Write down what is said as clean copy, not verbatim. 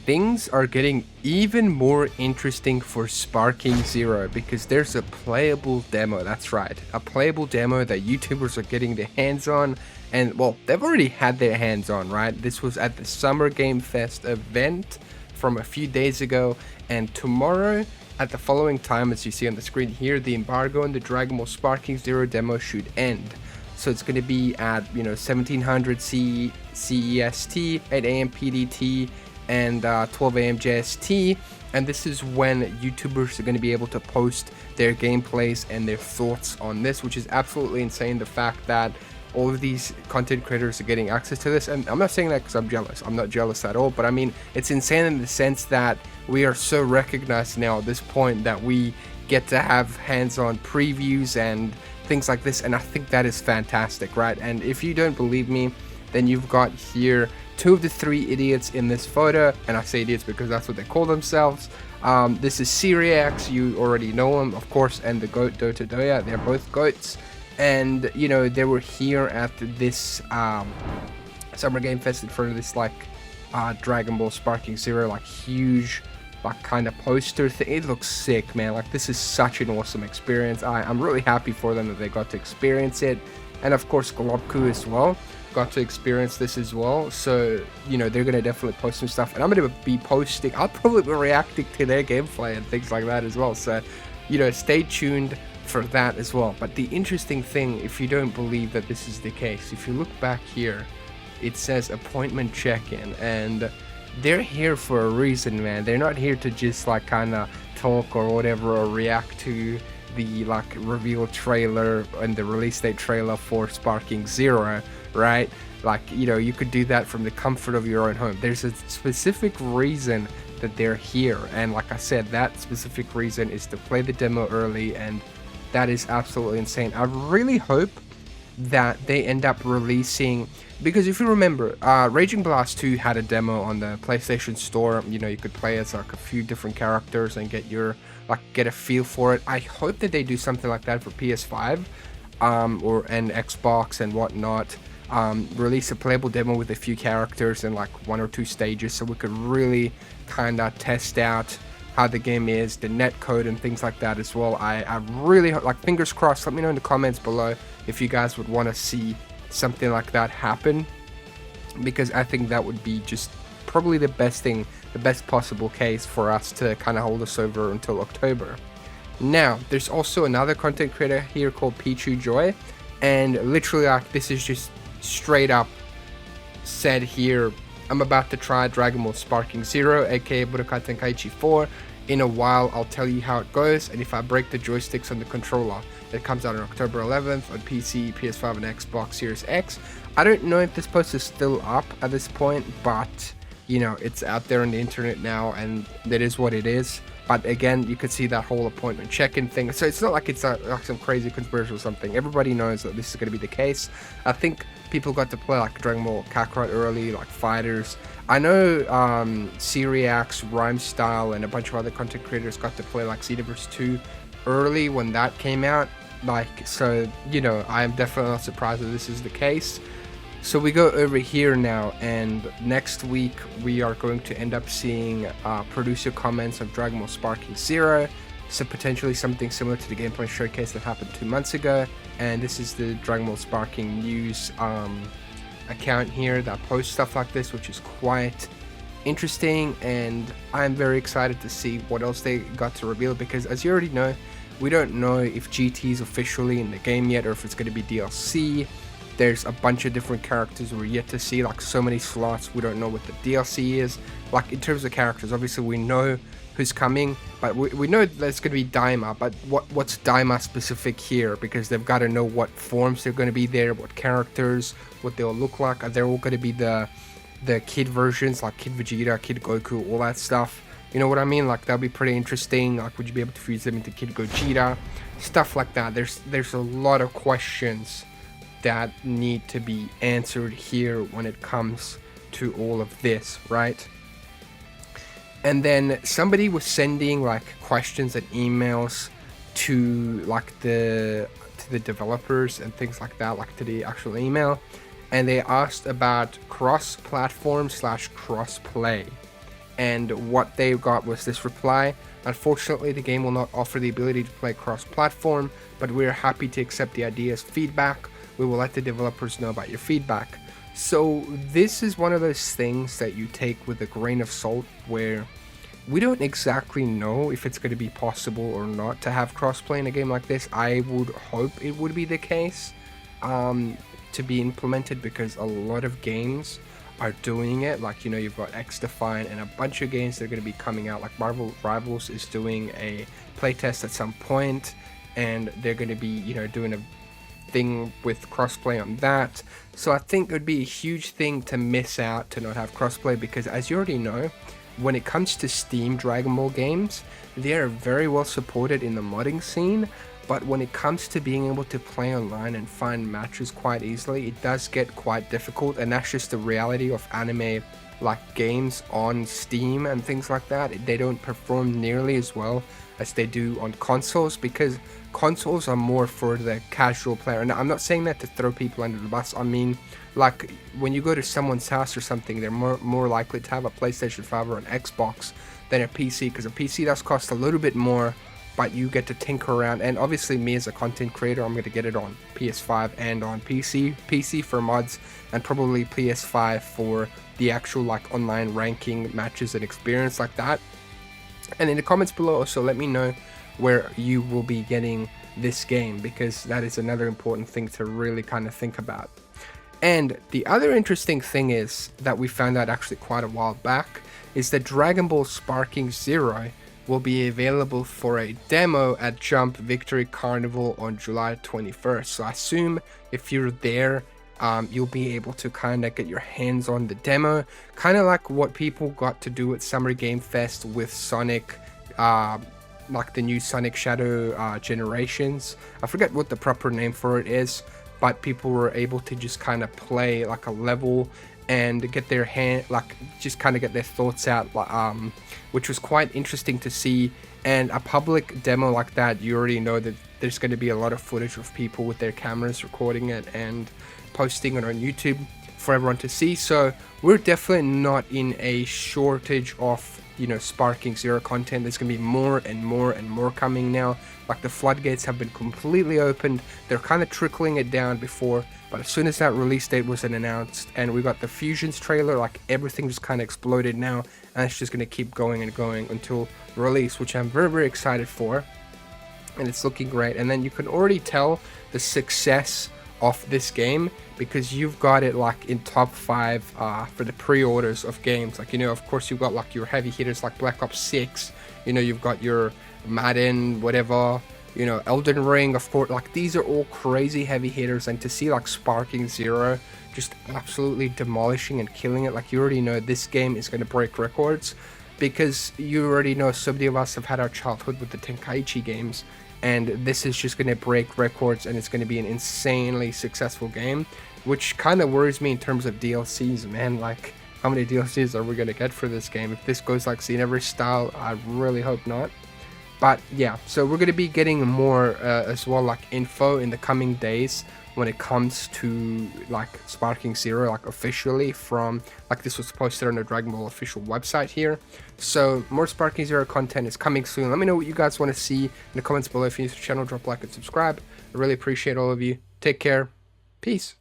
things are getting even more interesting for Sparking Zero because there's a playable demo. That's right, a playable demo that YouTubers are getting their hands on. And well, they've already had their hands on, right? This was at the Summer Game Fest event from a few days ago, and tomorrow at the following time, as you see on the screen here, the embargo and the Dragon Ball Sparking Zero demo should end. So it's going to be at 1700 CEST, 8 AM PDT, and 12 AM JST, and this is when YouTubers are going to be able to post their gameplays and their thoughts on this, which is absolutely insane. The fact that all of these content creators are getting access to this, and I'm not saying that because I'm jealous. I'm not jealous at all, but I mean, it's insane in the sense that we are so recognized now at this point that we get to have hands-on previews and things like this, and I think that is fantastic, right? And if you don't believe me, then you've got here two of the three idiots in this photo, and I say idiots because that's what they call themselves. This is SeeReax, you already know him, of course, and the goat Dotodoya. They're both goats, and they were here at this Summer Game Fest in front of this Dragon Ball Sparking Zero huge kind of poster thing. It looks sick, man. This is such an awesome experience. I'm really happy for them that they got to experience it, and of course Globku as well got to experience this as well. So they're gonna definitely post some stuff, and I'm gonna be posting, I'll probably be reacting to their gameplay and things like that as well. So stay tuned for that as well. But the interesting thing, if you don't believe that this is the case, if you look back here, it says appointment check-in, and they're here for a reason, man. They're not here to just kind of talk or whatever, or react to the reveal trailer and the release date trailer for Sparking Zero, right? You could do that from the comfort of your own home. There's a specific reason that they're here, and like I said, that specific reason is to play the demo early, and that is absolutely insane. I really hope that they end up releasing, because if you remember, Raging Blast 2 had a demo on the PlayStation Store. You could play as a few different characters and get a feel for it. I hope that they do something like that for PS5 and Xbox and whatnot. Release a playable demo with a few characters and 1 or 2 stages, so we could really kind of test out how the game is, the net code and things like that as well. I really fingers crossed. Let me know in the comments below if you guys would want to see something like that happen, because I think that would be just probably the best thing, the best possible case for us to kind of hold us over until October. Now there's also another content creator here called pchujoy, and literally this is just straight up said here, I'm about to try Dragon Ball Sparking Zero, aka Budokai Tenkaichi 4. In a while I'll tell you how it goes, and if I break the joysticks on the controller. It comes out on October 11th on PC, PS5 and Xbox Series X. I don't know if this post is still up at this point, but it's out there on the internet now, and that is what it is. But again, you could see that whole appointment check-in thing, so it's not like it's some crazy conspiracy or something. Everybody knows that this is going to be the case. I think people got to play Dragon Ball Kakarot early, Fighters. I know SeeReax, Rhyme Style, and a bunch of other content creators got to play Xenoverse 2 early when that came out. So I am definitely not surprised that this is the case. So we go over here now, and next week we are going to end up seeing producer comments of Dragon Ball Sparking Zero, so potentially something similar to the gameplay showcase that happened 2 months ago. And this is the Dragon Ball Sparking news account here that posts stuff like this, which is quite interesting, and I'm very excited to see what else they got to reveal, because as you already know, we don't know if GT is officially in the game yet or if it's going to be DLC. There's a bunch of different characters we're yet to see, so many slots. We don't know what the DLC is. In terms of characters, obviously we know who's coming, but we know there's going to be Daima, but what's Daima specific here? Because they've got to know what forms they're going to be there, what characters, what they'll look like. Are they all going to be the kid versions, Kid Vegeta, Kid Goku, all that stuff? You know what I mean? That'd be pretty interesting. Would you be able to fuse them into Kid Gogeta? Stuff like that. There's a lot of questions that need to be answered here when it comes to all of this, right? And then somebody was sending questions and emails to the developers and things like that, to the actual email, and they asked about cross-platform / crossplay. and what they got was this reply: unfortunately, the game will not offer the ability to play cross-platform, but we are happy to accept the idea's feedback. We will let the developers know about your feedback. So this is one of those things that you take with a grain of salt, where we don't exactly know if it's going to be possible or not to have crossplay in a game like this. I would hope it would be the case to be implemented, because a lot of games are doing it. Like, you know, you've got XDefiant and a bunch of games that are going to be coming out. Like Marvel Rivals is doing a playtest at some point, and they're going to be, you know, doing a thing with crossplay on that. So I think it would be a huge thing to miss out to not have crossplay, because as you already know, when it comes to Steam Dragon Ball games, they are very well supported in the modding scene, but when it comes to being able to play online and find matches quite easily, it does get quite difficult, and that's just the reality of anime like games on Steam and things like that. They don't perform nearly as well as they do on consoles, because consoles are more for the casual player. And I'm not saying that to throw people under the bus. I mean, like, when you go to someone's house or something, they're more likely to have a PlayStation 5 or an Xbox than a PC, because a PC does cost a little bit more, but you get to tinker around. And obviously, me as a content creator, I'm going to get it on PS5 and on PC for mods, and probably PS5 for the actual like online ranking matches and experience like that. And in the comments below also let me know where you will be getting this game, because that is another important thing to really kind of think about. And the other interesting thing is that we found out actually quite a while back, is that Dragon Ball Sparking Zero will be available for a demo at Jump Victory Carnival on July 21st. So I assume if you're there, you'll be able to kind of get your hands on the demo, kind of like what people got to do at Summer Game Fest with Sonic, like the new Sonic Shadow Generations. I forget what the proper name for it is, but people were able to just kind of play like a level and get their just kind of get their thoughts out, which was quite interesting to see. And a public demo like that, you already know that there's going to be a lot of footage of people with their cameras recording it and posting it on YouTube for everyone to see. So we're definitely not in a shortage of, you know, Sparking Zero content. There's gonna be more and more and more coming now. Like, the floodgates have been completely opened. They're kind of trickling it down before, but as soon as that release date was announced and we got the Fusions trailer, like, everything just kind of exploded now, and it's just gonna keep going and going until release, which I'm very, very excited for, and it's looking great. And then you can already tell the success of this game, because you've got it like in top 5 for the pre-orders of games. Like, you know, of course you've got like your heavy hitters like Black Ops 6, you know, you've got your Madden, whatever, you know, Elden Ring, of course. Like, these are all crazy heavy hitters, and to see like Sparking Zero just absolutely demolishing and killing it, like, you already know this game is going to break records, because you already know so many of us have had our childhood with the Tenkaichi games, and this is just going to break records, and it's going to be an insanely successful game, which kind of worries me in terms of DLCs, man. Like, how many DLCs are we going to get for this game? If this goes like Xenoverse style, I really hope not. But yeah, so we're going to be getting more as well, like info in the coming days when it comes to like Sparking Zero, like officially from, like, this was posted on the Dragon Ball official website here. So more Sparking Zero content is coming soon. Let me know what you guys want to see in the comments below. If you're new to the channel, drop a like and subscribe. I really appreciate all of you. Take care. Peace.